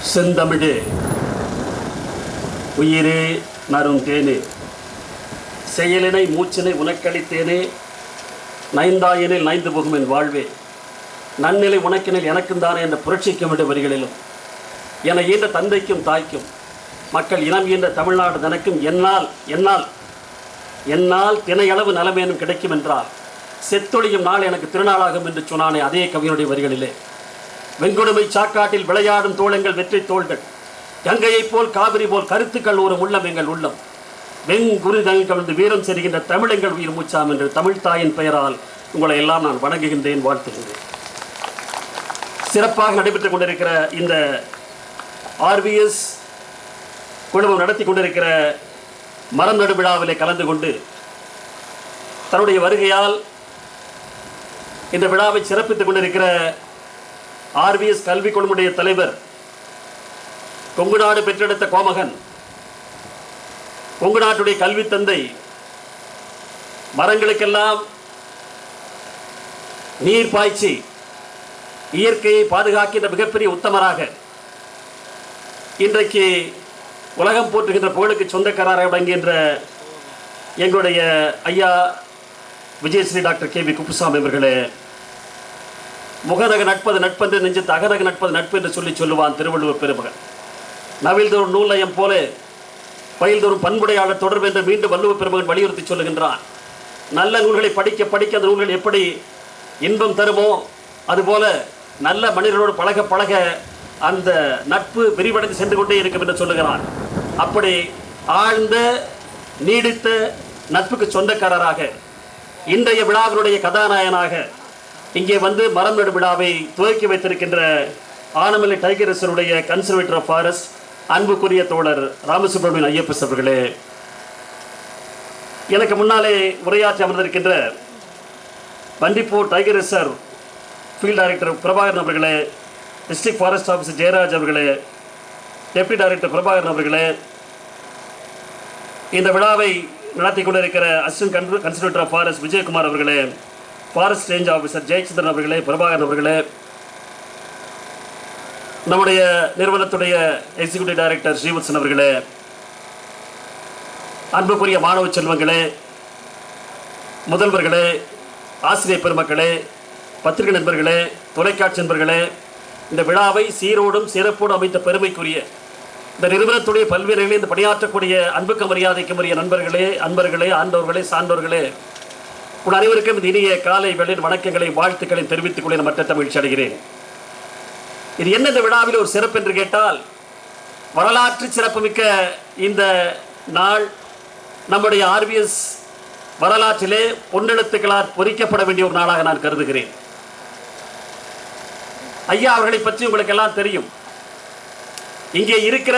செந்தமிழே உயிரே நரும் தேனே செயலினை மூச்சினை உனக்களித்தேனே நைந்தாயனில் நைந்து போகும் என் வாழ்வே நன்னிலை உனக்கினில் எனக்கும் தானே என்ற புரட்சிக்கும் விட வரிகளிலும் என ஈன்ற தந்தைக்கும் தாய்க்கும் மக்கள் இனம் ஈன்ற தமிழ்நாடு தனக்கும் என்னால் என்னால் என்னால் தினையளவு நலமேனும் கிடைக்கும் என்றால் செத்தொழியும் நாள் எனக்கு திருநாளாகும் என்று சொன்னானே அதே கவியனுடைய வரிகளிலே வெண்கொடுமை சாக்காட்டில் விளையாடும் தோழங்கள் வெற்றி தோள்கள் கங்கையைப் போல் காவிரி போல் கருத்துக்கள் ஒரு உள்ளம் எங்கள் உள்ளம் வெங்குருதங்கள் கவிழ்ந்து வீரம் செல்கின்ற தமிழெங்கள் உயிர் மூச்சாம் என்று தமிழ் தாயின் பெயரால் உங்களை எல்லாம் நான் வணங்குகின்றேன், வாழ்த்துகின்றேன். சிறப்பாக நடைபெற்றுக் கொண்டிருக்கிற இந்த ஆர்விஎஸ் குழுமம் நடத்தி கொண்டிருக்கிற மரம் நடு விழாவிலே கலந்து கொண்டு தன்னுடைய வருகையால் இந்த விழாவை சிறப்பித்துக் கொண்டிருக்கிற ஆர்விஎஸ் கல்வி குழுமுடைய தலைவர் கொங்கு நாடு பெற்றெடுத்த கோமகன், கொங்கு நாட்டுடைய கல்வி தந்தை, மரங்களுக்கெல்லாம் நீர் பாய்ச்சி இயற்கையை பாதுகாக்கின்ற மிகப்பெரிய உத்தமராக இன்றைக்கு உலகம் போற்றுகின்ற புகழுக்கு சொந்தக்காரராக விளங்குகின்ற எங்களுடைய ஐயா Vijayasri doctor K V Kuppusamy அவர்களே, முகநக நட்பது நட்பென்று நெஞ்சத்து அகநக நட்பது நட்பு என்று சொல்லுவான் திருவள்ளுவர் பெருமகன். நவில்தோறும் நூலயம் போல பயில்தோறும் பண்புடையாளர் தொடர்பு என்று மீண்டும் வள்ளுவர் பெருமகன் வலியுறுத்தி சொல்லுகின்றான். நல்ல நூல்களை படிக்க படிக்க அந்த நூல்கள் எப்படி இன்பம் தருமோ அதுபோல நல்ல மனிதர்களோடு பழக பழக அந்த நட்பு விரிவடைந்து சென்று கொண்டே இருக்கும் என்று சொல்லுகிறான். அப்படி ஆழ்ந்த நீடித்த நட்புக்கு சொந்தக்காரராக இன்றைய விழாவினுடைய கதாநாயகனாக இங்கே வந்து மரம் நடு விழாவை துவக்கி வைத்திருக்கின்ற ஆனமலை டைகர் ரிசர்வுடைய கன்சர்வேட்டர் ஆஃப் ஃபாரஸ்ட் அன்புக்குரிய தோழர் ராமசுப்ரமணியன் ஐயப்பஸ் அவர்களே, எனக்கு முன்னாலே உரையாற்றி அமர்ந்திருக்கின்ற Bandipur tiger reserve field director Prabhakaran அவர்களே, டிஸ்ட்ரிக்ட் ஃபாரஸ்ட் ஆஃபீஸர் ஜெயராஜ் அவர்களே, டெப்டி டைரக்டர் பிரபாகரன் அவர்களே, இந்த விழாவை நடத்தி கொண்டிருக்கிற assistant conservator of forest Vijayakumar அவர்களே, ஃபாரஸ்ட் ரேஞ்ச் ஆஃபீஸர் ஜெயச்சந்திரன் அவர்களே, பிரபாகரன் அவர்களே, நம்முடைய நிறுவனத்துடைய எக்ஸிக்யூட்டிவ் டைரக்டர் ஸ்ரீவத்சன் அவர்களே, அன்புக்குரிய மாணவ செல்வங்களே, முதல்வர்களே, ஆசிரியர் பெருமக்களே, பத்திரிகை நண்பர்களே, தொலைக்காட்சி நண்பர்களே, இந்த விழாவை சீரோடும் சிறப்போடு அமைத்த பெருமைக்குரிய இந்த நிறுவனத்துடைய பல்வேறு இந்த பணியாற்றக்கூடிய அன்புக்கு மரியாதைக்கும் உரிய நண்பர்களே, அன்பர்களே, ஆண்டோர்களே, சான்றோர்களே, உங்கள் அனைவருக்கும் இந்த இனிய காலை வேளையின் வணக்கங்களை வாழ்த்துக்களை தெரிவித்துக் கொள்ள மற்ற மகிழ்ச்சி அடைகிறேன். இது என்ன இந்த விழாவில் ஒரு சிறப்பு என்று கேட்டால், வரலாற்று சிறப்புமிக்க இந்த நாள் நம்முடைய ஆர்விஎஸ் வரலாற்றிலே பொன்னெழுத்துக்களால் பொறிக்கப்பட வேண்டிய ஒரு நாளாக நான் கருதுகிறேன். ஐயா அவர்களை பற்றி உங்களுக்கு எல்லாம் தெரியும். இங்கே இருக்கிற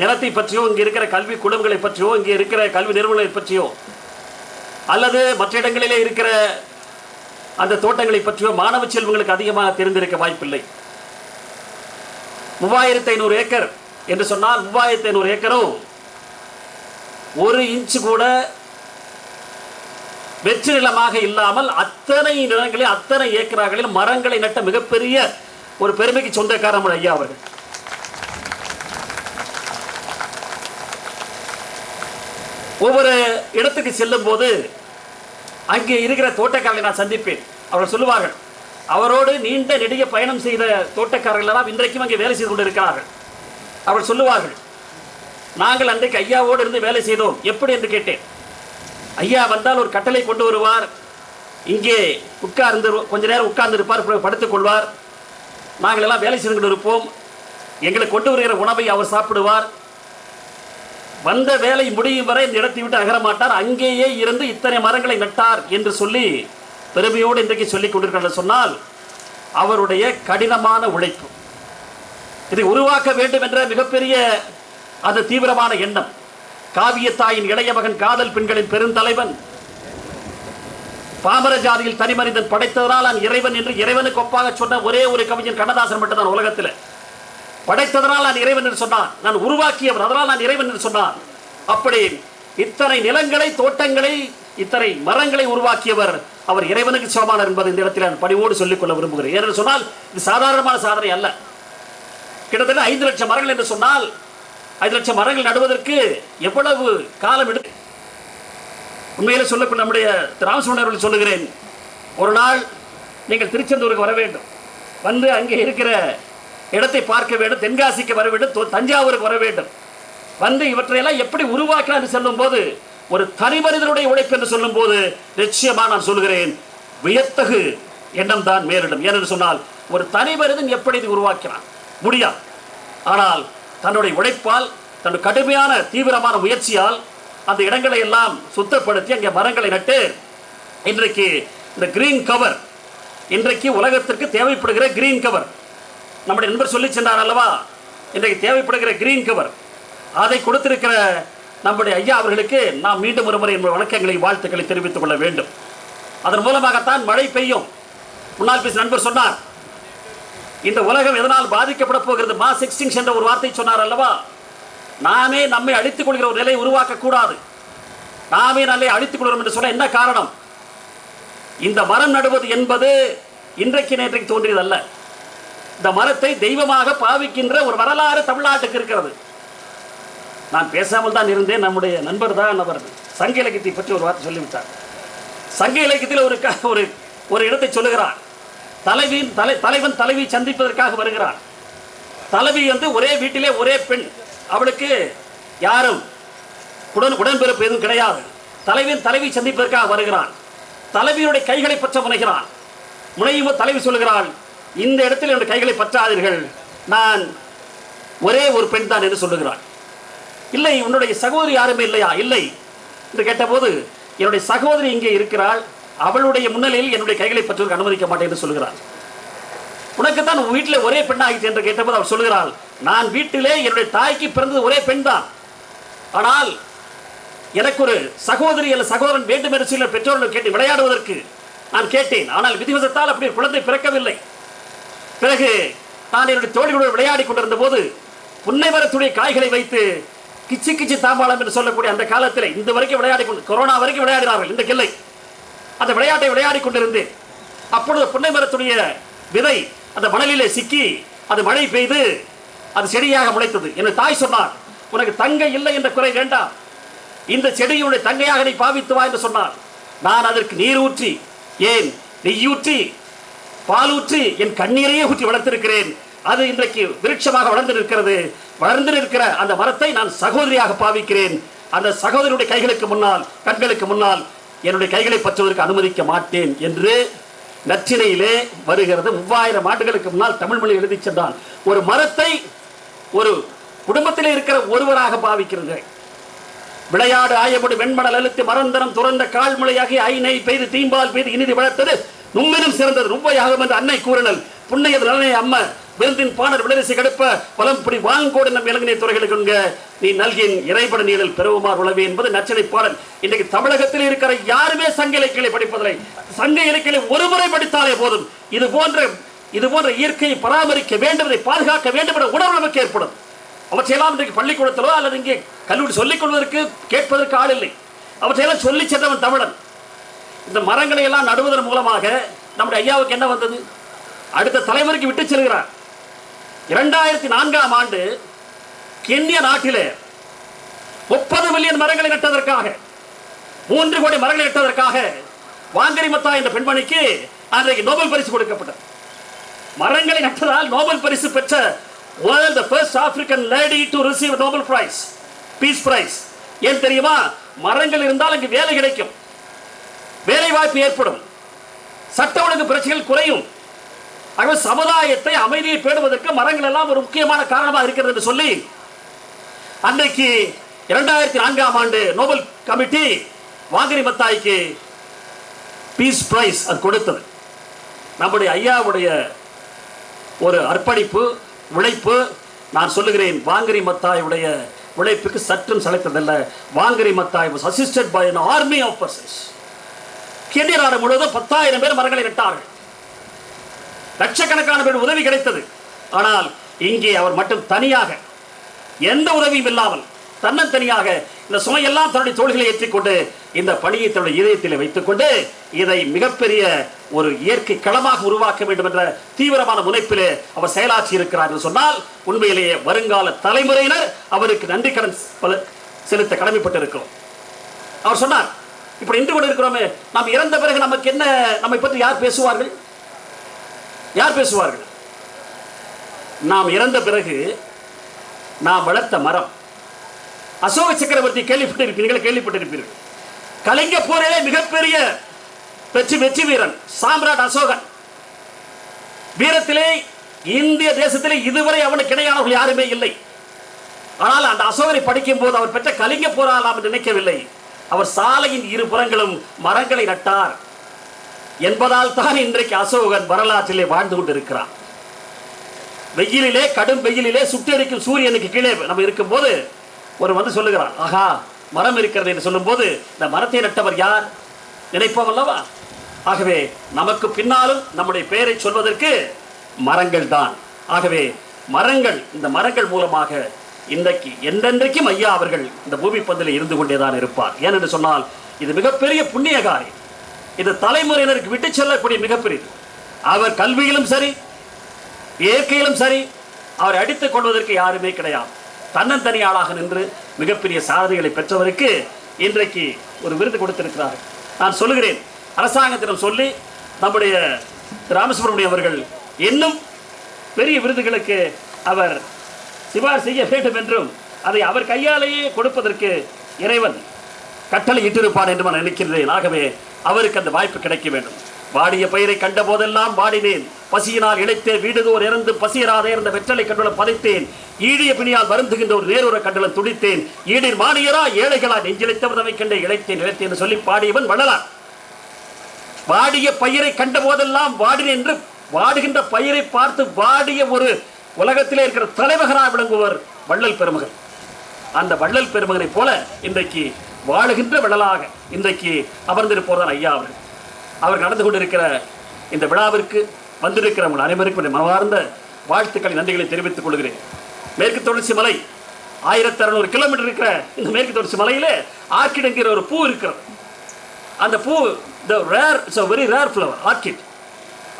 நிலத்தை பற்றியோ, இங்கே இருக்கிற கல்வி குழுமங்களை பற்றியோ, இங்கே இருக்கிற கல்வி நிறுவனங்களை பற்றியோ அல்லது மற்ற இடங்களிலே இருக்கிற அந்த தோட்டங்களை பற்றியோ மாணவ செல்வங்களுக்கு அதிகமாக தெரிந்திருக்க வாய்ப்பில்லை. 3500 ஏக்கர் என்று சொன்னால் 3500 ஏக்கரும் ஒரு இன்ச்சு கூட வெற்று நிலமாக இல்லாமல் அத்தனை நிலங்களில் அத்தனை ஏக்கராகளில் மரங்களை நட்ட மிகப்பெரிய ஒரு பெருமைக்கு சொந்தக்காரர் ஐயா அவர்கள். ஒவ்வொரு இடத்துக்கு செல்லும் போது அங்கே இருக்கிற தோட்டக்காரர்களை நான் சந்திப்பேன். அவர்கள் சொல்லுவார்கள், அவரோடு நீண்ட நெடிய பயணம் செய்த தோட்டக்காரர்கள் எல்லாம் இன்றைக்கும் அங்கே வேலை செய்து கொண்டிருக்கிறார்கள். அவர்கள் சொல்லுவார்கள், நாங்கள் அன்றைக்கு ஐயாவோடு இருந்து வேலை செய்தோம். எப்படி என்று கேட்டேன். ஐயா வந்தால் ஒரு கட்டளை கொண்டு வருவார், இங்கே உட்கார்ந்து கொஞ்ச நேரம் உட்கார்ந்து இருப்பார், படுத்துக் கொள்வார். நாங்கள் எல்லாம் வேலை செய்து கொண்டு இருப்போம். எங்களுக்கு கொண்டு வருகிற உணவை அவர் சாப்பிடுவார். வந்த வேலை முடியும் வரை இந்த இடத்தை விட்டு அகரமாட்டார். அங்கேயே இருந்து இத்தனை மரங்களை நட்டார் என்று சொல்லி பெருமையோடு இன்றைக்கு சொல்லிக் கொண்டிருக்கிறார். சொன்னால் அவருடைய கடினமான உழைப்பு, இதை உருவாக்க வேண்டும் என்ற மிகப்பெரிய அந்த தீவிரமான எண்ணம். காவியத்தாயின் இளைய மகன், காதல் பெண்களின் பெருந்தலைவன், பாமர ஜாதியில் தனி மனிதன் படைத்ததனால் நான் இறைவன் என்று இறைவனுக்கு ஒப்பாக சொன்ன ஒரே ஒரு கவிஞன் கண்ணதாசன் மட்டும்தான் உலகத்தில். படைத்ததனால் நான் இறைவன் என்று சொன்னான், நான் உருவாக்கியவர் அதனால் நான் இறைவன் என்று சொன்னான். அப்படி இத்தனை நிலங்களை, தோட்டங்களை, இத்தனை மரங்களை உருவாக்கியவர் அவர் இறைவனுக்கு சமமானார் என்பதை இந்த இடத்தில் நான் பணிவோடு சொல்லிக்கொள்ள விரும்புகிறேன். ஏனென்று சொன்னால் இது சாதாரணமான சாதனை அல்ல. கிட்டத்தட்ட 5 லட்சம் மரங்கள் என்று சொன்னால் 5 லட்சம் மரங்கள் நடுவதற்கு எவ்வளவு காலம் எடுத்து உண்மையிலே சொல்லக்கூடிய நம்முடைய ராமசுவரன் அவர்கள் சொல்லுகிறேன், ஒரு நாள் நீங்கள் திருச்செந்தூருக்கு வர வேண்டும், வந்து அங்கே இருக்கிற இடத்தை பார்க்க வேண்டும், தென்காசிக்கு வர வேண்டும், தஞ்சாவூருக்கு வர வேண்டும், வந்து இவற்றையெல்லாம் எப்படி உருவாக்கலாம் என்று சொல்லும் போது, ஒரு தனி மனிதனுடைய உழைப்பு என்று சொல்லும் போது நிச்சயமாக நான் சொல்கிறேன் வியத்தகு எண்ணம் தான் மேலிடும். ஏனென்று சொன்னால் ஒரு தனி மனிதன் எப்படி இது உருவாக்கிறான் முடியாது. ஆனால் தன்னுடைய உழைப்பால், தன்னுடைய கடுமையான தீவிரமான முயற்சியால் அந்த இடங்களை எல்லாம் சுத்தப்படுத்தி அங்கே மரங்களை நட்டு இன்றைக்கு இந்த கிரீன் கவர், இன்றைக்கு உலகத்திற்கு தேவைப்படுகிற கிரீன் கவர், நம்முடைய நண்பர் சொல்லி சென்றார் அல்லவா, இன்றைக்கு தேவைப்படுகிற கிரீன் கவர் அதை கொடுத்திருக்கிற நம்முடைய ஐயா அவர்களுக்கு நாம் மீண்டும் ஒரு முறை வணக்கங்களை வாழ்த்துக்களை தெரிவித்துக் கொள்ள வேண்டும். அதன் மூலமாகத்தான் மழை பெய்யும். முன்னாள் பேசிய நண்பர் சொன்னார், இந்த உலகம் எதனால் பாதிக்கப்பட போகிறது, மாஸ் எக்ஸ்டிங்ஷன் என்ற ஒரு வார்த்தை சொன்னார் அல்லவா. நாமே நம்மை அழித்துக் கொள்கிற ஒரு நிலையை உருவாக்க கூடாது. நாமே நல்லை அழித்துக் கொள்கிறோம் என்று சொல்ல என்ன காரணம்? இந்த மரம் நடுவது என்பது இன்றைக்கு நேற்றைக்கு தோன்றியதல்ல. இந்த மரத்தை தெய்வமாக பாவிக்கின்ற ஒரு வரலாறு தமிழ்நாட்டுக்கு இருக்கிறது. நான் பேசாமல் தான் இருந்தேன். நம்முடைய நண்பர் தான் அவர் சங்க இலக்கியத்தை பற்றி ஒரு வார்த்தை சொல்லிவிட்டார். சங்க இலக்கியத்தில் ஒரு இடத்தை சொல்லுகிறார். தலைவன் தலைவி சந்திப்பதற்காக வருகிறார். தலைவி வந்து ஒரே வீட்டிலே ஒரே பெண், அவளுக்கு யாரும் உடன்பிறப்பு எதுவும் கிடையாது. தலைவன் தலைவி சந்திப்பதற்காக வருகிறான். தலைவியுடைய கைகளை பற்ற முனைகிறான். முனையும் தலைவி சொல்லுகிறாள், இந்த இடத்தில் என்னுடைய கைகளை பற்றாதீர்கள், நான் ஒரே ஒரு பெண் தான் என்று சொல்லுகிறாள். இல்லை, உன்னுடைய சகோதரி யாருமே இல்லையா? இல்லை என்று கேட்டபோது, என்னுடைய சகோதரி இங்கே இருக்கிறாள், அவளுடைய முன்னிலையில் என்னுடைய கைகளை பற்றுவதற்கு அனுமதிக்க மாட்டேன் என்று சொல்கிறாள். உனக்குத்தான் உன் வீட்டில் ஒரே பெண்ணாகிட்டு என்று கேட்டபோது அவள் சொல்கிறாள், நான் வீட்டிலே என்னுடைய தாய்க்கு பிறந்தது ஒரே பெண் தான், ஆனால் எனக்கு ஒரு சகோதரி அல்ல சகோதரன் வேண்டும் என்று சில பெற்றோர்கள் கேட்டு விளையாடுவதற்கு நான் கேட்டேன். ஆனால் விதிவசத்தால் அப்படி குழந்தை பிறக்கவில்லை. பிறகு நான் என்னுடைய தோழிகளுடன் விளையாடி கொண்டிருந்த போது புன்னை மரத்துடைய காய்களை வைத்து கிச்சி கிச்சி தாம்பாளம் என்று சொல்லக்கூடிய அந்த காலத்தில் இந்த வரைக்கும் விளையாடி கொண்டு, கொரோனா வரைக்கும் விளையாடினார்கள் இந்த கிளை, அந்த விளையாட்டை விளையாடி கொண்டிருந்தேன். அப்பொழுது புன்னை மரத்துடைய விதை அந்த மணலிலே சிக்கி அது மழை பெய்து அது செடியாக முளைத்தது. என் தாய் சொன்னார், உனக்கு தங்கை இல்லை என்ற குறை வேண்டாம், இந்த செடியுடைய தங்கையாக நீ பாவித்து வா என்று சொன்னார். நான் அதற்கு நீர் ஊற்றி, ஏன் நெய்யூற்றி, பால் ஊற்றி, என் கண்ணீரையே ஊற்றி வளர்த்திருக்கிறேன். அது இன்றைக்கு விருட்சமாக வளர்ந்து நிற்கிறது. வளர்ந்து நிற்கிற அந்த மரத்தை நான் சகோதரியாக பாவிக்கிறேன். அந்த சகோதரியுடைய கைகளுக்கு முன்னால், கண்களுக்கு முன்னால் என்னுடைய கைகளை பற்றுவதற்கு அனுமதிக்க மாட்டேன் என்று நற்றினையிலே வருகிறது. 3000 ஆண்டுகளுக்கு முன்னால் தமிழ் மொழி எழுதி சென்றான். ஒரு மரத்தை ஒரு குடும்பத்திலே இருக்கிற ஒருவராக பாவிக்கிறது. விளையாடு ஆயப்படு வெண்மணல் அழுத்தி மரந்தரம் துறந்த கால்மழையாகி ஐநை பெய்து தீம்பால் பெய்து இனிதி வளர்த்தது நும்மினும் சிறந்தது நுவ்வையாகும் என்று அன்னை கூறினல் புண்ணியது நலனை அம்ம விருந்தின் பாடல் விளைவிசை கடுப்ப பலம்படி வாங்கோடு நம் இலங்கை துறைகளுக்கு நீ நல்கின் இறைபட நீரில் பெருவுமார் உளவே என்பது நச்சினை பாடல். இன்றைக்கு தமிழகத்தில் இருக்கிற யாருமே சங்க இலக்கியங்களை படிப்பதில்லை. சங்க இலக்கியங்களை ஒருமுறை படித்தாலே போதும். இது போன்ற இயற்கையை பராமரிக்க வேண்டும், இதை பாதுகாக்க வேண்டும் என்ற உணர்வு நமக்கு ஏற்படும். அவற்றையெல்லாம் இன்றைக்கு பள்ளிக்கூடத்திலோ அல்லது இங்கே கல்லூரி சொல்லிக் கொள்வதற்கு கேட்பதற்கு ஆள் இல்லை. அவற்றையெல்லாம் சொல்லி சென்றவன் தமிழன். இந்த மரங்களை எல்லாம் நடுவதன் மூலமாக நம்முடைய ஐயாவுக்கு என்ன வந்தது? அடுத்த தலைமுறைக்கு விட்டு செல்கிறார். 2004ஆம் ஆண்டு கென்யா நாட்டிலே 30 மில்லியன் மரங்களை நட்டதற்காக, 3 கோடி மரங்களை நட்டதற்காக வாங்கரி மத்தா என்ற பெண்மணிக்கு அன்றைக்கு நோபல் பரிசு கொடுக்கப்பட்டது. மரங்களை நட்டதால் நோபல் பரிசு பெற்ற the first African lady to receive a Nobel Prize, Peace Prize. ஏன் தெரியுமா? மரங்கள் இருந்தால் அங்கு வேலை கிடைக்கும், வேலை வாய்ப்பு ஏற்படும், சட்ட ஒழுங்கு பிரச்சனைகள் குறையும். ஆகவே சமுதாயத்தை அமைதியை பேணுவதற்கு மரங்கள் எல்லாம் ஒரு முக்கியமான காரணமாக இருக்கிறது என்று சொல்லி அன்றைக்கு 2004ஆம் ஆண்டு நோபல் கமிட்டி வாங்கரி மத்தாய்க்கு பீஸ் பிரைஸ் அது கொடுத்தது. நம்முடைய ஐயாவுடைய ஒரு அர்ப்பணிப்பு, உழைப்பு. நான் சொல்லுகிறேன், வாங்கரி மத்தாயுடைய உழைப்புக்கு சற்றும் சளைத்ததல்ல. Wangari Maathai was assisted by an army of persons. Kenya நாடு முழுவதும் 10,000 பேர் மரங்களை நட்டார்கள். லட்சக்கணக்கான பேர் உதவி கிடைத்தது. ஆனால் இங்கே அவர் மட்டும் தனியாக எந்த உதவியும் இல்லாமல் தன்னந்தனியாக இந்த சுமையெல்லாம் தன்னுடைய தோள்களை ஏற்றிக்கொண்டு இந்த பணியை தன்னுடைய இதயத்தில் வைத்துக் கொண்டு இதை மிகப்பெரிய ஒரு இயற்கை களமாக உருவாக்க வேண்டும் என்ற தீவிரமான முனைப்பிலே அவர் செயலாற்றி இருக்கிறார் என்று சொன்னால் உண்மையிலேயே வருங்கால தலைமுறையினர் அவருக்கு நன்றி கடன் செலுத்த கடமைப்பட்டிருக்கிறோம். அவர் சொன்னார், இப்படி இன்று கொண்டு இருக்கிறோமே, நாம் இறந்த பிறகு நமக்கு என்ன, நம்மை பற்றி யார் பேசுவார்கள்? யார் பேசுவார்கள்? நாம் இறந்த பிறகு நாம் வளர்த்த மரம், அசோக சக்கரவர்த்தி கேள்விப்பட்டிருப்பீர்கள். கலிங்க போரிலே மிகப்பெரிய வெற்றி வீரன் சாம்ராட் அசோகன். வீரத்திலே இந்திய தேசத்திலே இதுவரை அவனுக்கு இணையானவர்கள் யாருமே இல்லை. ஆனால் அந்த அசோகனை படிக்கும் போது அவர் பெற்ற கலிங்க போரால் நாம் நினைக்கவில்லை. அவர் சாலையின் இரு புறங்களும் மரங்களை நட்டார் என்பதால் தான் இன்றைக்கு அசோகன் வரலாற்றிலே வாழ்ந்து கொண்டிருக்கிறார். வெயிலிலே, கடும் வெயிலிலே சுட்டெரிக்கும் சூரியனுக்கு கீழே நம்ம இருக்கும் போது ஒரு வந்து சொல்லுகிறார், ஆகா மரம் இருக்கிறது என்று சொல்லும் போது இந்த மரத்தை நட்டவர் யார் நினைப்போம் அல்லவா? ஆகவே நமக்கு பின்னாலும் நம்முடைய பெயரை சொல்வதற்கு மரங்கள் தான். ஆகவே மரங்கள், இந்த மரங்கள் மூலமாக இன்றைக்கு என்றென்றைக்கும் ஐயா அவர்கள் இந்த பூமி பந்தில் இருந்து கொண்டேதான் இருப்பார். ஏனென்று சொன்னால் இது மிகப்பெரிய புண்ணிய காரியம். இது தலைமுறையினருக்கு விட்டு செல்லக்கூடிய மிகப்பெரியது. அவர் கல்வியிலும் சரி, இயற்கையிலும் சரி, அவரை அடித்துக் கொள்வதற்கு யாருமே கிடையாது. தன்னந்தனியாளாக நின்று மிகப்பெரிய சாதனைகளை பெற்றவருக்கு இன்றைக்கு ஒரு விருது கொடுத்திருக்கிறார்கள். நான் சொல்லுகிறேன், அரசாங்கத்திடம் சொல்லி நம்முடைய ராமசுப்ரமணியம் அவர்கள் இன்னும் பெரிய விருதுகளுக்கு அவர் சிபாரிசு செய்ய வேண்டும் என்றும் அதை அவர் கையாலேயே கொடுப்பதற்கு இறைவன் கட்டளை இட்டிருப்பான் என்று நான் நினைக்கிறேன். ஆகவே அவருக்கு அந்த வாய்ப்பு கிடைக்க வேண்டும். வாடிய பயிரை கண்ட போதெல்லாம் வாடினேன், பசியினால் இழைத்தேன், வீடுதோர் இறந்து பசியராத இருந்த வெற்றலை கண்டுலம் பதைத்தேன், ஈடிய பிணியால் வருந்துகின்ற ஒரு நேருற கண்டுலம் துடித்தேன், ஈடின் மானியரா ஏழைகளா நெஞ்சிழைத்தவரை கண்டே இழைத்தேன் இழைத்தேன் என்று சொல்லி பாடியவன் வள்ளலார். வாடிய பயிரை கண்ட போதெல்லாம் வாடினேன் என்று வாடுகின்ற பயிரை பார்த்து வாடிய ஒரு உலகத்திலே இருக்கிற தலைமகனாக விளங்குவர் வள்ளல் பெருமகன். அந்த வள்ளல் பெருமகனை போல இன்றைக்கு வாழுகின்ற வள்ளலாக இன்றைக்கு அமர்ந்திருப்போர்தான் ஐயா அவர்கள். அவர் நடந்து கொண்டிருக்கிற இந்த விழாவிற்கு வந்திருக்கிற உங்கள் அனைவருக்கும் மனமார்ந்த வாழ்த்துக்களை, நன்றிகளை தெரிவித்துக் கொள்கிறேன். மேற்கு தொடர்ச்சி மலை 1600 கிலோமீட்டர் இருக்கிற இந்த மேற்கு தொடர்ச்சி மலையிலே ஆர்கிட் என்கிற ஒரு பூ இருக்கிறது. அந்த பூ வெரி ரேர் ஃப்ளவர் ஆர்கிட்.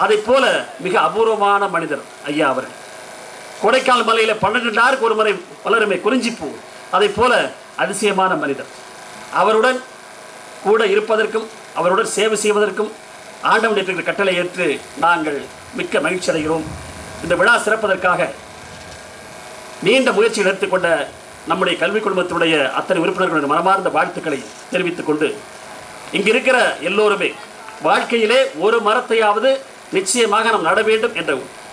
அதை போல மிக அபூர்வமான மனிதர் ஐயா அவர்கள். கொடைக்கானல் மலையில 12 நாளுக்கு ஒரு முறை வளருமே குறிஞ்சிப்பூ, அதை போல அதிசயமான மனிதர். அவருடன் கூட இருப்பதற்கும் அவருடன் சேவை செய்வதற்கும் ஆண்டவன் இருக்கிற கட்டளை ஏற்று நாங்கள் மிக்க மகிழ்ச்சி அடைகிறோம். இந்த விழா சிறப்பதற்காக நீண்ட முயற்சிகள் எடுத்துக்கொண்ட நம்முடைய கல்வி குழுமத்தினுடைய அத்தனை உறுப்பினர்களுடைய மனமார்ந்த வாழ்த்துக்களை தெரிவித்துக் கொண்டு, இங்கு இருக்கிற எல்லோருமே வாழ்க்கையிலே ஒரு மரத்தையாவது நிச்சயமாக நாம் நட வேண்டும்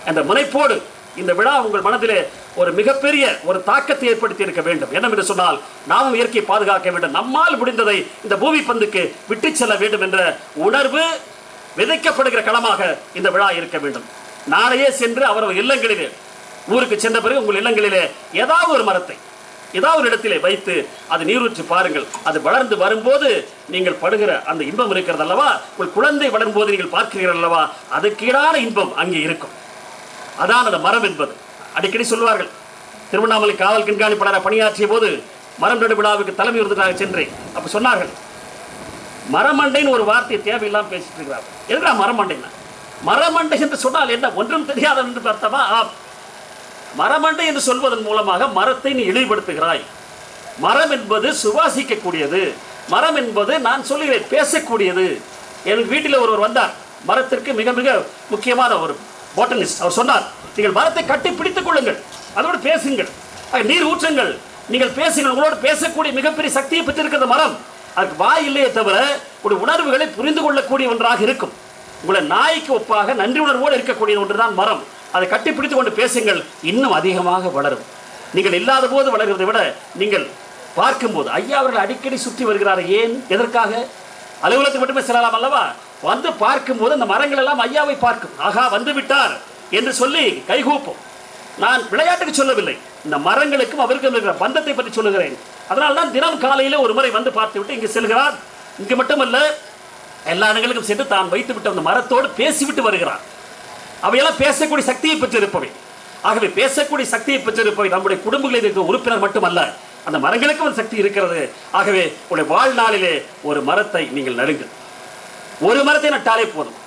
என்ற முனைப்போடு இந்த விழா உங்கள் மனதிலே ஒரு மிகப்பெரிய ஒரு தாக்கத்தை ஏற்படுத்தி இருக்க வேண்டும். என்னவென்று சொன்னால், நாமும் இயற்கையை பாதுகாக்க வேண்டும், நம்மால் முடிந்ததை இந்த பூமி பந்துக்கு விட்டு செல்ல வேண்டும் என்ற உணர்வு விதைக்கப்படுகிற களமாக இந்த விழா இருக்க வேண்டும். நாளையே சென்று அவர் இல்லங்களிலே, ஊருக்கு சென்ற பிறகு உங்கள் இல்லங்களிலே ஏதாவது ஒரு மரத்தை ஏதாவது ஒரு இடத்திலே வைத்து அது நீரூற்றி பாருங்கள். அது வளர்ந்து வரும்போது நீங்கள் படுகிற அந்த இன்பம் இருக்கிறது அல்லவா, உங்கள் குழந்தை வளரும் போது நீங்கள் பார்க்கிறீர்கள் அல்லவா, அதுக்கு ஈடான இன்பம் அங்கே இருக்கும். அதான் அந்த மரம் என்பது. அடிக்கடி சொல்வார்கள், திருவண்ணாமலை காவல் கண்காணிப்பாளராக பணியாற்றிய போது மரம் நடு விழாவுக்கு தலைமை விருதுக்காக சென்றேன். அப்போ சொன்னார்கள், மரமண்டைன்னு ஒரு வார்த்தையை தேவையில்லாமல் பேசிட்டு இருக்கிறார். எதுனா மரமண்டைன்னா, மரமண்டை என்று சொன்னால் என்ன, ஒன்றும் தெரியாத என்று அர்த்தமா? மரமண்டை என்று சொல்வதன் மூலமாக மரத்தை நீ இழிவுபடுத்துகிறாய். மரம் என்பது சுவாசிக்கக்கூடியது, மரம் என்பது நான் சொல்லுகிறேன் பேசக்கூடியது. என் வீட்டில் ஒருவர் வந்தார், மரத்திற்கு மிக மிக முக்கியமான ஒரு பாட்டனிஸ்ட். அவர் சொன்னார், நீங்கள் மரத்தை கட்டி பிடித்துக் கொள்ளுங்கள், அதோடு பேசுங்கள், நீர் ஊற்றுங்கள், நீங்கள் பேசுங்கள். உங்களோடு பேசக்கூடிய மிகப்பெரிய சக்தியை பெற்றிருக்கிறது மரம். அதுக்கு வாய் இல்லையே தவிர ஒரு உணர்வுகளை புரிந்து கொள்ளக்கூடிய ஒன்றாக இருக்கும். உங்களை நாய்க்கு ஒப்பாக நன்றி உணர்வோடு இருக்கக்கூடிய ஒன்றுதான் மரம். அதை கட்டி பிடித்து கொண்டு பேசுங்கள், இன்னும் அதிகமாக வளரும். நீங்கள் இல்லாத போது வளர்கிறதை விட நீங்கள் பார்க்கும்போது, ஐயா அவர்கள் அடிக்கடி சுற்றி வருகிறார். ஏன், எதற்காக? அலுவலகத்துக்கு மட்டுமே செல்லலாம் அல்லவா? வந்து பார்க்கும்போது அந்த மரங்கள் எல்லாம் ஐயாவை பார்க்கும், ஆகா வந்து விட்டார் என்று சொல்லி கைகூப்போம். நான் விளையாட்டுக்கு சொல்லவில்லை, இந்த மரங்களுக்கும் அவருக்கும் இருக்கிற பந்தத்தை பற்றி சொல்லுகிறேன். அதனால் தான் தினம் காலையிலே ஒரு முறை வந்து பார்த்து விட்டு இங்கு செல்கிறார். இங்கு மட்டுமல்ல, எல்லா இடங்களுக்கும் சென்று தான் வைத்து விட்ட அந்த மரத்தோடு பேசிவிட்டு வருகிறார். அவையெல்லாம் பேசக்கூடிய சக்தியை பெற்றிருப்பவை. ஆகவே பேசக்கூடிய சக்தியை பெற்றிருப்பவை நம்முடைய குடும்பங்களில் இருக்கிற உறுப்பினர் மட்டுமல்ல, அந்த மரங்களுக்கும் ஒரு சக்தி இருக்கிறது. ஆகவே உங்களுடைய வாழ்நாளிலே ஒரு மரத்தை நீங்கள் நடுங்கள். ஒரு மரத்தை நட்டாலே போதும்,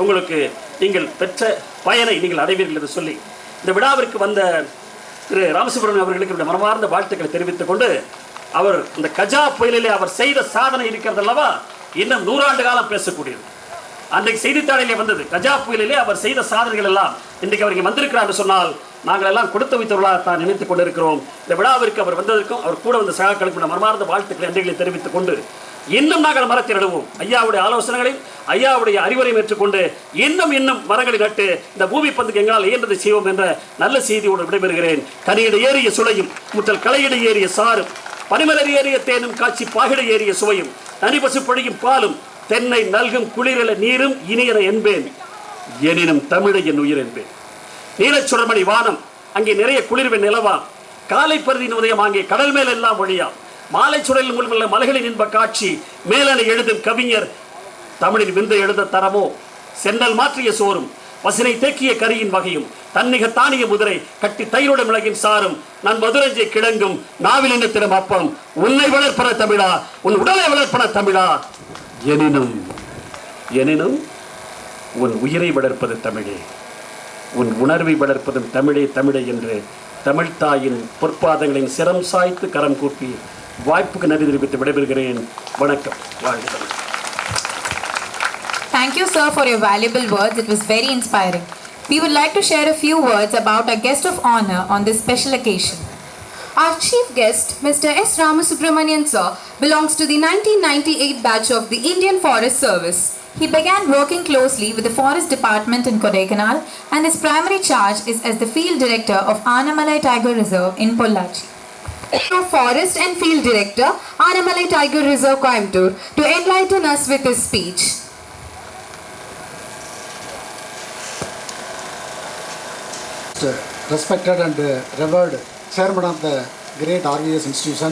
உங்களுக்கு நீங்கள் பெற்ற பயனை நீங்கள் அடைவீர்கள் என்று சொல்லி இந்த விழாவிற்கு வந்த திரு ராமசுப்ரமணியன் அவர்களுக்கு என்னுடைய மனமார்ந்த வாழ்த்துக்களை தெரிவித்துக் கொண்டு, அவர் இந்த கஜா புயலிலே அவர் செய்த சாதனை இருக்கிறது அல்லவா, இன்னும் 100 ஆண்டு காலம் பேசக்கூடியது. அன்றைக்கு செய்தித்தாளிலே வந்தது, கஜா புயலிலே அவர் செய்த சாதனைகள் எல்லாம் இன்றைக்கு அவருக்கு வந்திருக்கிறார் என்று சொன்னால் நாங்கள் எல்லாம் கொடுத்து வைத்தவர்களாக தான் நினைத்துக் கொண்டிருக்கிறோம். இந்த விழாவிற்கு அவர் வந்ததற்கும் அவர் கூட வந்த சகாக்களுக்கு மனமார்ந்த வாழ்த்துக்களை நன்றிகளை தெரிவித்துக் கொண்டு, இன்னும் நாங்கள் மரத்தை நடுவோம். ஐயாவுடைய ஆலோசனைகளையும் ஐயாவுடைய அறிவுரையும் ஏற்றுக்கொண்டு இன்னும் மரங்களை நட்டு இந்த பூமி பந்துக்கு எங்களால் இயன்றதை செய்வோம் என்ற நல்ல செய்தியோடு விடைபெறுகிறேன். கனியிட ஏறிய சுளையும் முற்றல் களையிட ஏறிய சாரும் பனிமலர் ஏறிய தேனும் காட்சி பாகிட ஏறிய சுவையும் நனிபசு பொழியும் பாலும் தென்னை நல்கும் குளிரல நீரும் இனியன என்பேன், எனினும் தமிழை என் உயிர் என்பேன். நீலச்சுடர்மணி வானம் அங்கே நிறைய குளிர்வு நிலவாம், காலை பருதியின் உதயம் அங்கே கடல் மேல் எல்லாம் ஒழியாம், மாலை சுடலில் மூலமுள்ள மலைகளின் இன்ப காட்சி மேலனை எழுதும் கவிஞர் தமிழின் விந்தை எழுத தரமோ, சென்னல் மாற்றிய சோறும் பசினை தேக்கிய கரியின் வகையும் தன்னிக தானிய முதிரை கட்டி தயிரோட மிளகின் சாரும் நான் மதுரஞ்சை கிடங்கும் நாவில் இனத்திடம் அப்பம் உன்னை வளர்ப்பன தமிழா உன் உடலை வளர்ப்பன தமிழா, எனினும் உன் உயிரை வளர்ப்பது தமிழே, உன் உணர்வை வளர்ப்பதும் தமிழே என்று தமிழ் தாயின் பொற்பாதங்களின் சிரம் சாய்த்து கரம் கூப்பி வாய்ப்புக்கு நன்றி தெரிவித்து விடைபெறுகிறேன். வணக்கம். வாழ்க Tamil. Thank you, sir, for your valuable words. It was very inspiring. We would like to share a few words about our guest of honor on this special occasion. Our chief guest, Mr. S. Ramasubramanian sir, belongs to the 1998 batch of the Indian Forest Service. He began working closely with the Forest Department in Kodaikanal, and his primary charge is as the Field Director of Anamalai Tiger Reserve in Pollachi. Forest and Field Director, Anamalai Tiger Reserve, Coimbatore, to enlighten us with his speech. Respected and revered Chairman of the great RVS institution,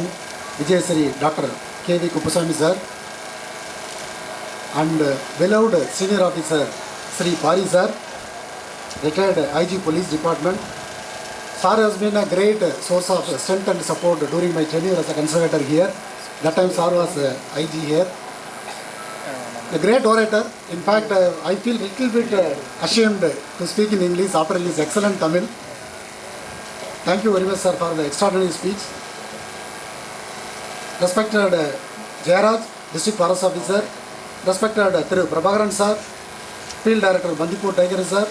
Vijayasri Dr. K.V. Kuppusamy sir, and beloved senior officer Sri Pari sir, retired IG Police Department. Sir has been a great source of strength and support during my tenure as a conservator here. That time sir was IG here. A great orator. In fact, I feel little bit ashamed to speak in English after his excellent Tamil. Thank you very much, sir, for the extraordinary speech. Respected Jayaraj, District Forest Officer. Respected Thiru Prabhakaran sir, Field Director Bandipur Tiger Reserve.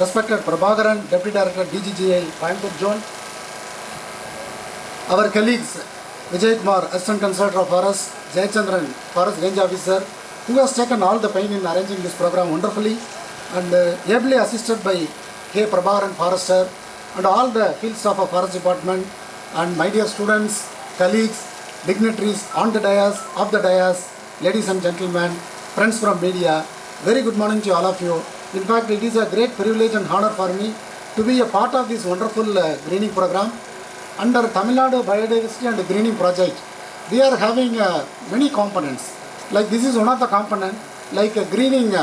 Respected Prabhakaran, Deputy Director DGGI Coimbatore Zone. Our colleagues Vijay Kumar, Assistant Conservator of Forest, Jayachandran, Forest Range Officer, who has taken all the pain in arranging this program wonderfully, and ably assisted by K. Prabhakaran Forester and all the field staff of Forest Department, and my dear students, colleagues, dignitaries on the dais, off the dais, ladies and gentlemen, friends from media, very good morning to all of you. In fact, it is a great privilege and honor for me to be a part of this wonderful greening program. Under Tamil Nadu Biodiversity and Greening Project, we are having many components. Like this is one of the components, like greening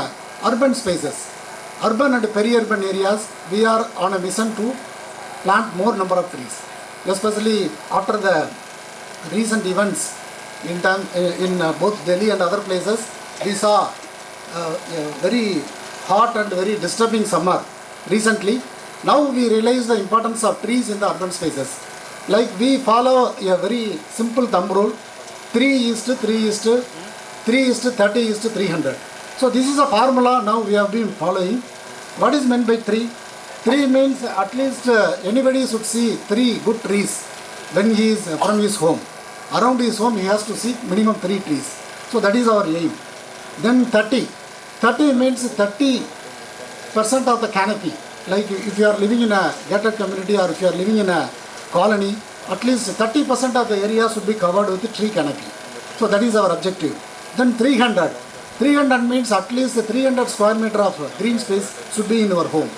urban spaces, urban and peri-urban areas. We are on a mission to plant more number of trees, especially after the recent events in both Delhi and other places. We saw a very hot and very disturbing summer recently. Now we realize the importance of trees in the urban spaces. Like we follow a very simple thumb rule, 3:3:3:30:300. So this is a formula now we have been following. What is meant by 3? 3 means at least anybody should see 3 good trees when he is from his home. Around his home he has to see minimum 3 trees. So that is our aim. Then 30. 30 means 30% of the canopy. Like if you are living in a gated community or if you are living in a colony, at least 30% of the area should be covered with the tree canopy. So that is our objective. Then 300. 300 means at least 300 square meter of green space should be in our home.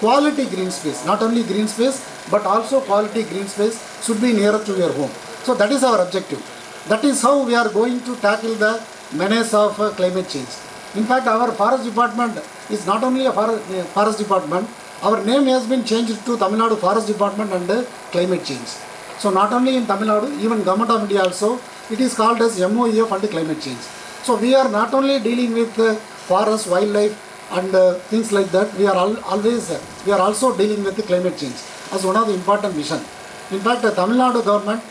Quality green space, not only green space, but also quality green space should be nearer to your home. So that is our objective. That is how we are going to tackle the menace of climate change. In fact, our forest department is not only a forest department, our name has been changed to Tamil Nadu Forest Department and Climate Change. So not only in Tamil Nadu, even Government of India also, it is called as MOEF and climate change. So we are not only dealing with forest, wildlife and things like that, we are we are also dealing with the climate change as one of the important mission. In fact, the Tamil Nadu government,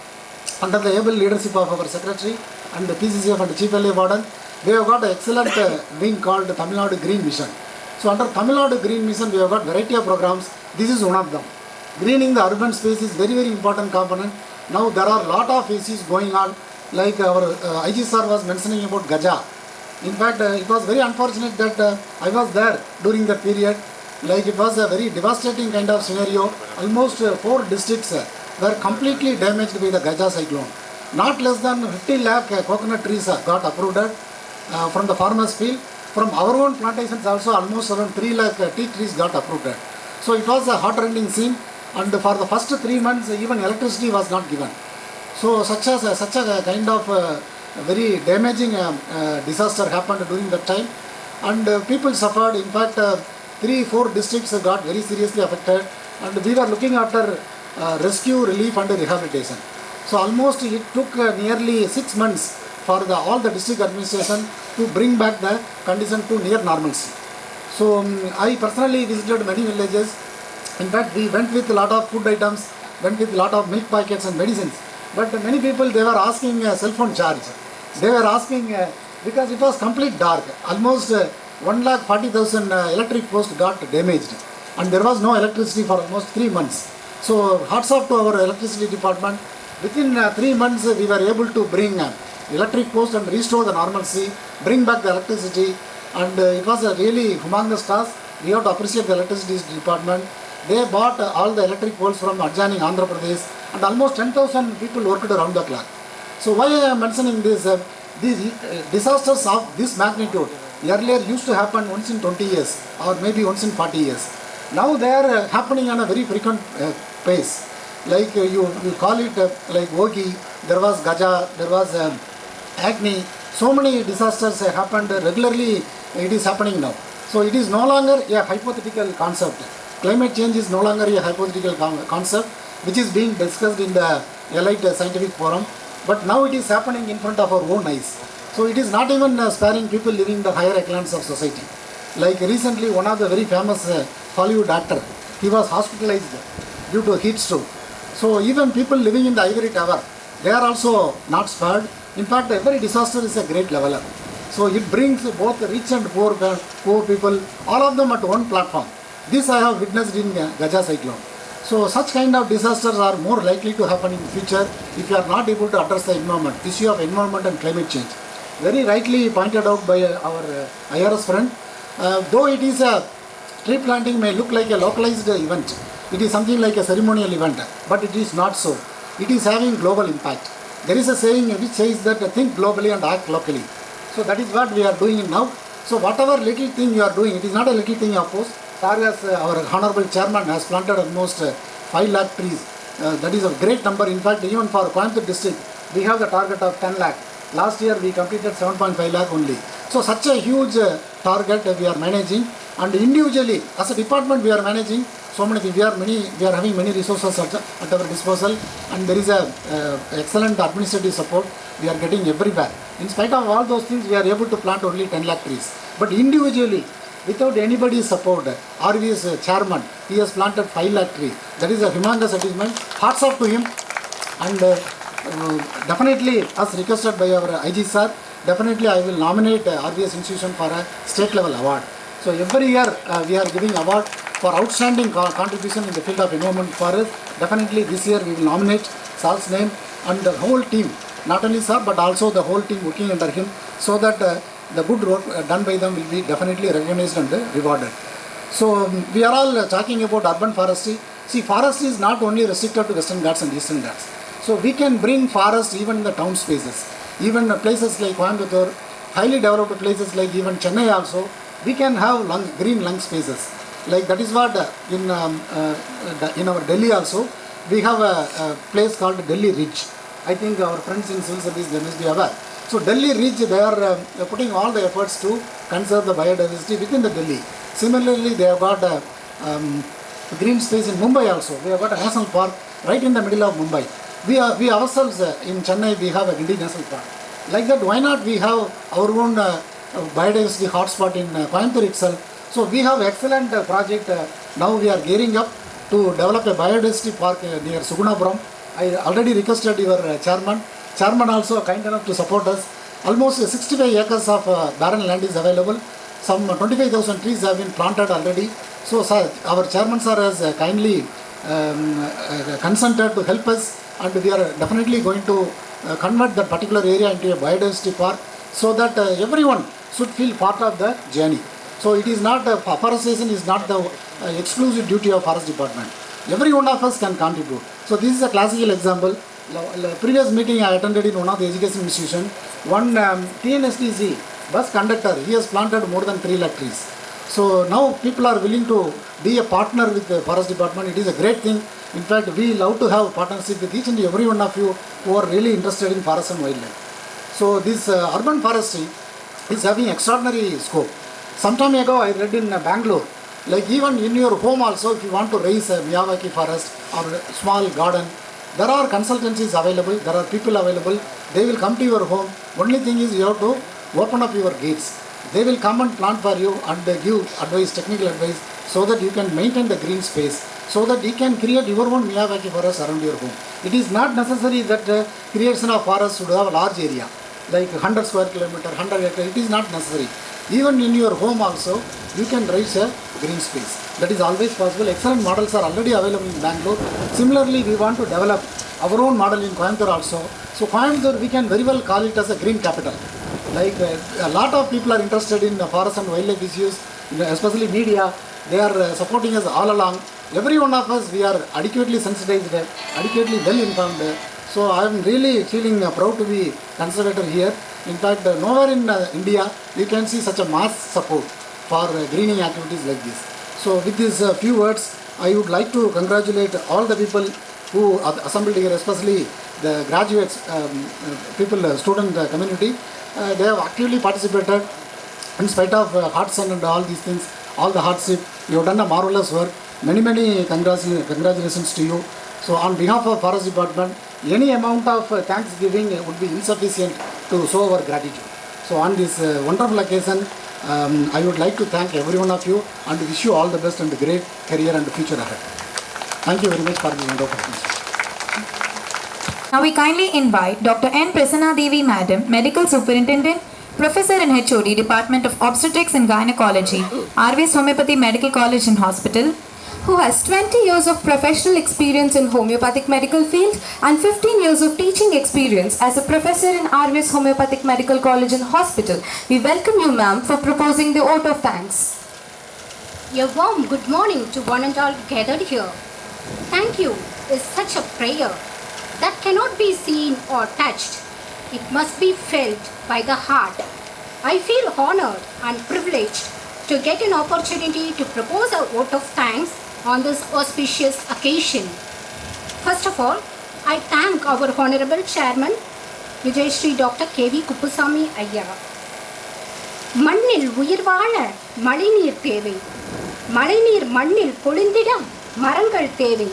under the able leadership of our secretary and the PCCF and the Chief LA Warden, we have got an excellent wing called the Tamil Nadu Green Mission. So under Tamil Nadu Green Mission, we have got variety of programs. This is one of them. Greening the urban space is very, very important component. Now there are lot of issues going on, like our IG sir was mentioning about Gaja. In fact, it was very unfortunate that I was there during that period. Like it was a very devastating kind of scenario. Almost 4 districts were completely damaged by the Gaja cyclone. Not less than 50 lakh coconut trees got uprooted from the farmers' field. From our own plantations also almost around 3 lakh tea trees got uprooted. So it was a heart-rending scene, and for the first 3 months even electricity was not given. So such a kind of very damaging disaster happened during that time, and people suffered. In fact, 3-4 districts got very seriously affected, and we were looking after rescue, relief and rehabilitation. So almost it took nearly 6 months for all the district administration to bring back the condition to near normalcy. So I personally visited many villages. In fact, we went with a lot of food items, went with a lot of milk packets and medicines. But many people, they were asking cell phone charge. They were asking because it was complete dark. Almost 1,40,000 electric posts got damaged, and there was no electricity for almost 3 months. So hats off to our electricity department. Within 3 months, we were able to bring electric post and restore the normalcy, bring back the electricity, and it was a really humongous task. We have to appreciate the electricity department. They bought all the electric poles from adjoining Andhra Pradesh, and almost 10,000 people worked around the clock. So why I am mentioning this, these disasters of this magnitude earlier used to happen once in 20 years or maybe once in 40 years. Now they are happening on a very frequent pace. Like you call it like Ogi, there was Gaja, there was Agni. So many disasters happened regularly. It is happening now. So it is no longer a hypothetical concept. Climate change is no longer a hypothetical concept which is being discussed in the Elite Scientific Forum, but now it is happening in front of our own eyes. So it is not even sparing people living in the higher echelons of society. Like recently, one of the very famous Hollywood actor, he was hospitalized due to heat stroke. So even people living in the ivory tower, they are also not spared. In fact, every disaster is a great leveler. So it brings both rich and poor people, all of them at one platform. This I have witnessed in Gaja cyclone. So such kind of disasters are more likely to happen in the future if you are not able to address the environment, issue of environment and climate change. Very rightly pointed out by our IRS friend, though it is a tree planting may look like a localized event, it is something like a ceremonial event, but it is not so. It is having global impact. There is a saying which says that think globally and act locally. So that is what we are doing now. So whatever little thing you are doing, it is not a little thing of course. As our Honorable Chairman has planted almost 5 lakh trees. That is a great number. In fact, even for Coimbatore district, we have the target of 10 lakh. Last year we completed 7.5 lakh only. So such a huge target we are managing, and individually as a department we are managing so many things. We are having many resources at our disposal, and there is a excellent administrative support we are getting everywhere. In spite of all those things, we are able to plant only 10 lakh trees. But individually, without anybody's support, RVS chairman, he has planted 5 lakh trees. That is a humongous achievement. Hats off to him. And definitely, as requested by our IG sir, definitely I will nominate RVS institution for a state level award. So every year we are giving award for outstanding contribution in the field of environment forest. Definitely this year we will nominate Sal's name and the whole team, not only sir but also the whole team working under him, so that the good work done by them will be definitely recognized and rewarded. So we are all talking about urban forestry. See, forestry is not only restricted to Western Ghats and Eastern Ghats. So we can bring forest even in the town spaces, even places like Coimbatore, highly developed places like even Chennai also. We can have green lung spaces. Like that is what in our Delhi also, we have a place called Delhi Ridge. I think our friends in civil service, they must be aware. So Delhi Ridge, they are putting all the efforts to conserve the biodiversity within the Delhi. Similarly, they have got green space in Mumbai also. We have got a national park right in the middle of Mumbai. we ourselves in Chennai, we have a Gindi National Park. Like that, why not we have our own biodiversity hotspot in Coimbatore itself. So we have excellent project. Now we are gearing up to develop a biodiversity park near Sugunapuram. I already requested your chairman. Chairman also kind enough to support us. Almost 65 acres of barren land is available. Some 25,000 trees have been planted already. So sir, our chairman sir has kindly consented to help us, and we are definitely going to convert that particular area into a biodiversity park so that everyone should feel part of the journey. So it is not, afforestation is not the exclusive duty of forest department. Every one of us can contribute. So this is a classical example. Previous meeting I attended in one of the education institution, one TNSTC bus conductor, he has planted more than 3 lakh trees. So now people are willing to be a partner with the forest department. It is a great thing. In fact, we love to have partnership with each and every one of you who are really interested in forest and wildlife. So this urban forestry is having extraordinary scope. Some time ago I read in Bangalore, like even in your home also, if you want to raise a Miyawaki forest or a small garden, there are consultancies available, there are people available, they will come to your home. Only thing is you have to open up your gates. They will come and plant for you and give advice, technical advice, so that you can maintain the green space, so that you can create your own Miyawaki forest around your home. It is not necessary that creation of forest should have a large area, like 100 square kilometer, 100 acres. It is not necessary. Even in your home also, you can raise a green space. That is always possible. Excellent models are already available in Bangalore. Similarly, we want to develop our own model in Coimbatore also. So Coimbatore, we can very well call it as a green capital. Like a lot of people are interested in forest and wildlife issues, especially media. They are supporting us all along. Every one of us, we are adequately sensitized, adequately well informed. So I am really feeling proud to be conservator here. In fact, nowhere in India you can see such a mass support for greening activities like this. So with these few words, I would like to congratulate all the people who are assembled here, especially the graduates, student community. They have actively participated in spite of hot sun and all these things, all the hardship. You have done a marvelous work. Many congratulations to you. So on behalf of Forest Department, any amount of thanksgiving would be insufficient to show our gratitude. So on this wonderful occasion, I would like to thank every one of you and wish you all the best and a great career and future ahead. Thank you very much for this wonderful opportunity. Now we kindly invite Dr. N. Prasanna Devi Madam, Medical Superintendent, Professor and HOD, Department of Obstetrics and Gynecology, RVS Homeopathy Medical College and Hospital, who has 20 years of professional experience in homeopathic medical field and 15 years of teaching experience as a professor in RVS Homeopathic Medical College and Hospital. We welcome you, ma'am, for proposing the vote of thanks. A warm good morning to one and all gathered here. Thank you is such a prayer that cannot be seen or touched. It must be felt by the heart. I feel honored and privileged to get an opportunity to propose a vote of thanks on this auspicious occasion. First of all, I thank our Honorable Chairman, Vijay Shri Dr. K.V. Kuppusamy Ayya. மண்ணில் உயிர் வாழ மழைநீர் தேவை. மழைநீர் மண்ணில் பொழிந்திட மரங்கள் தேவை.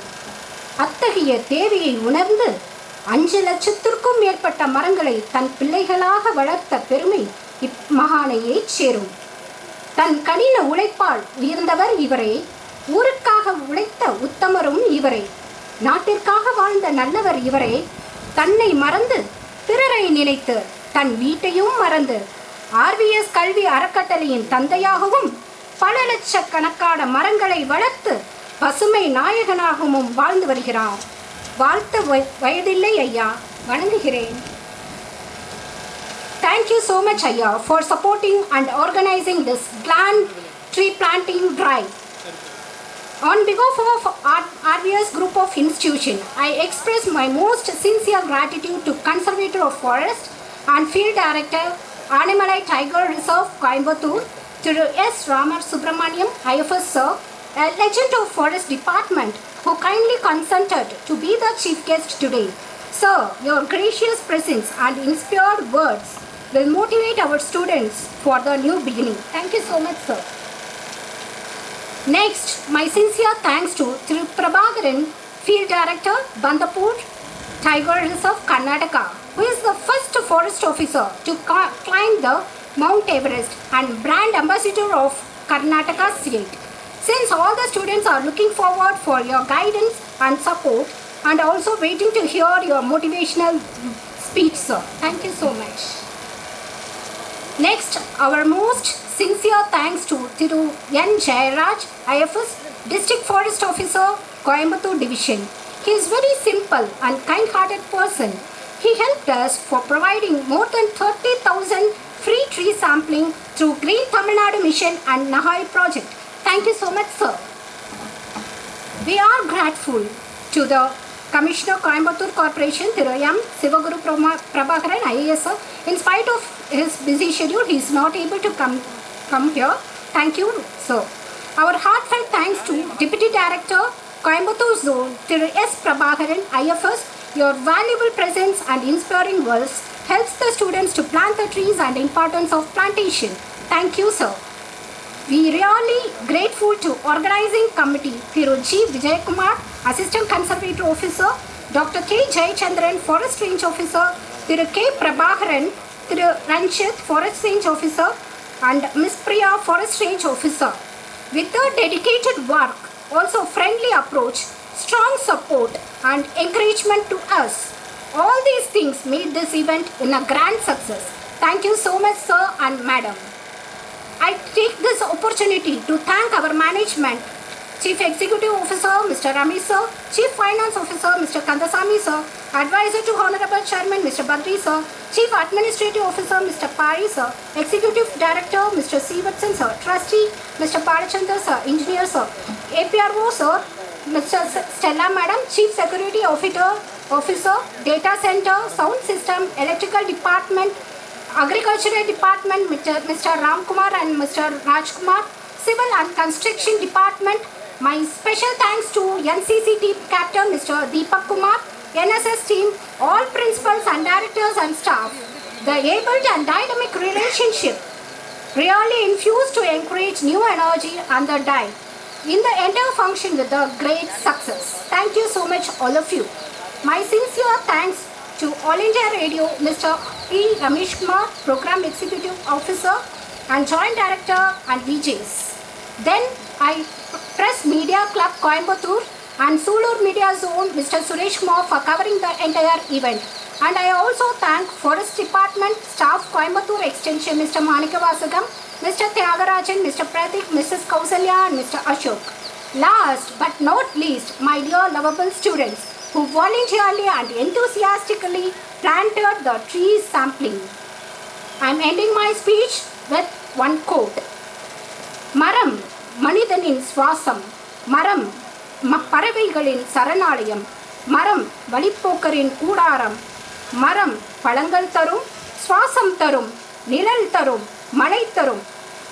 அத்தகைய தேவையை உணர்ந்து 5 லட்சத்திற்கும் மேற்பட்ட மரங்களை தன் பிள்ளைகளாக வளர்த்த பெருமை இம்மகானையே சேரும். தன் கடின உழைப்பால் உயர்ந்தவர் இவரே. ஊருக்காக உழைத்த உத்தமரும் இவரே. நாட்டிற்காக வாழ்ந்த நல்லவர் இவரே. தன்னை மறந்து பிறரை நினைத்து தன் வீட்டையும் மறந்து ஆர்விஎஸ் கல்வி அறக்கட்டளையின் தந்தையாகவும் பல லட்சக்கணக்கான மரங்களை வளர்த்து பசுமை நாயகனாகவும் வாழ்ந்து வருகிறார். வாழ்த்த வயதில்லை ஐயா, வணங்குகிறேன். Thank you so much, Ayya, for supporting and organizing this grand tree planting drive. On behalf of RVS Group of Institution, I express my most sincere gratitude to Conservator of Forest and Field Director, Animalai Tiger Reserve, Coimbatore, to S. Ramasubramanian, IFS Sir, a legend of Forest Department, who kindly consented to be the chief guest today. Sir, your gracious presence and inspired words will motivate our students for the new beginning. Thank you so much, sir. Next, my sincere thanks to Thiru Prabhakaran, Field Director, Bandapur, Tiger Reserve, Karnataka, who is the first forest officer to climb the Mount Everest and brand ambassador of Karnataka state. Since all the students are looking forward for your guidance and support and also waiting to hear your motivational speech, sir. Thank you so much. Next, our most sincere thanks to Thiru N. Jayaraj, IFS District Forest Officer, Coimbatore Division. He is very simple and kind-hearted person. He helped us for providing more than 30,000 free tree sampling through Green Tamil Nadu Mission and Nahai project. Thank you so much, sir. We are grateful to the Commissioner Coimbatore Corporation, Thiru M. Sivaguru Prabhakaran, IAS. In spite of his busy schedule, he is not able to come here. Thank you, sir. Our heartfelt thanks to Deputy Director, Coimbatore Zone, Thiru S. Prabhakaran, IFS. Your valuable presence and inspiring words helps the students to plant the trees and importance of plantation. Thank you, sir. We really grateful to organizing committee, Thiru G. Vijayakumar, Assistant Conservator Officer, Dr. K. Jayachandran, Forest Range Officer, Thiru K. Prabhakaran, Thiru Ranchit, Forest Range Officer, and Ms. Priya, Forest Range Officer. With their dedicated work, also friendly approach, strong support and encouragement to us, all these things made this event in a grand success. Thank you so much, sir and madam. I take this opportunity to thank our management, Chief Executive Officer Mr. Ramesh sir, Chief Finance Officer Mr. Kandasamy sir, Advisor to Honorable Chairman Mr. Badri sir, Chief Administrative Officer Mr. Pari sir, Executive Director Mr. Sivatsan sir, Trustee Mr. Palachandra sir, Engineer sir, APRO sir, Mr. Stella Madam, Chief Security Officer, Data Center, Sound System, Electrical Department, Agricultural Department, Mr. Ramkumar and Mr. Rajkumar, Civil and Construction Department. My special thanks to NCC team captain Mr. Deepak Kumar, NSS team, all principals and directors and staff. The able and dynamic relationship really infused to encourage new energy and the drive in the entire function with a great success. Thank you so much, all of you. My sincere thanks to All India Radio, Mr. P. Ramesh Kumar, Program Executive Officer and Joint Director and VJs. Then I Press Media Club Coimbatore and Sulur Media Zone, Mr. Suresh Kumar for covering the entire event. And I also thank Forest Department staff, Coimbatore Extension, Mr. Manika Vasagam, Mr. Tyagarajan, Mr. Pratik, Mrs. Kausalya and Mr. Ashok. Last but not least, my dear lovable students who voluntarily and enthusiastically planted the tree sampling. I am ending my speech with one quote. Maram மனிதனின் சுவாசம், மரம் பறவைகளின் சரணாலயம், மரம் வழிப்போக்கரின் கூடாரம், மரம் பழங்கள் தரும், சுவாசம் தரும், நிழல் தரும், மழை தரும்,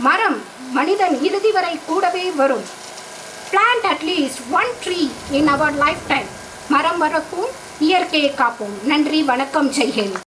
மரம் மனிதன் இறுதி வரை கூடவே வரும். Plant at least one tree in our lifetime. மரம் வளர்ப்போம், இயற்கையை காப்போம். நன்றி, வணக்கம், ஜெய் ஹிந்த்.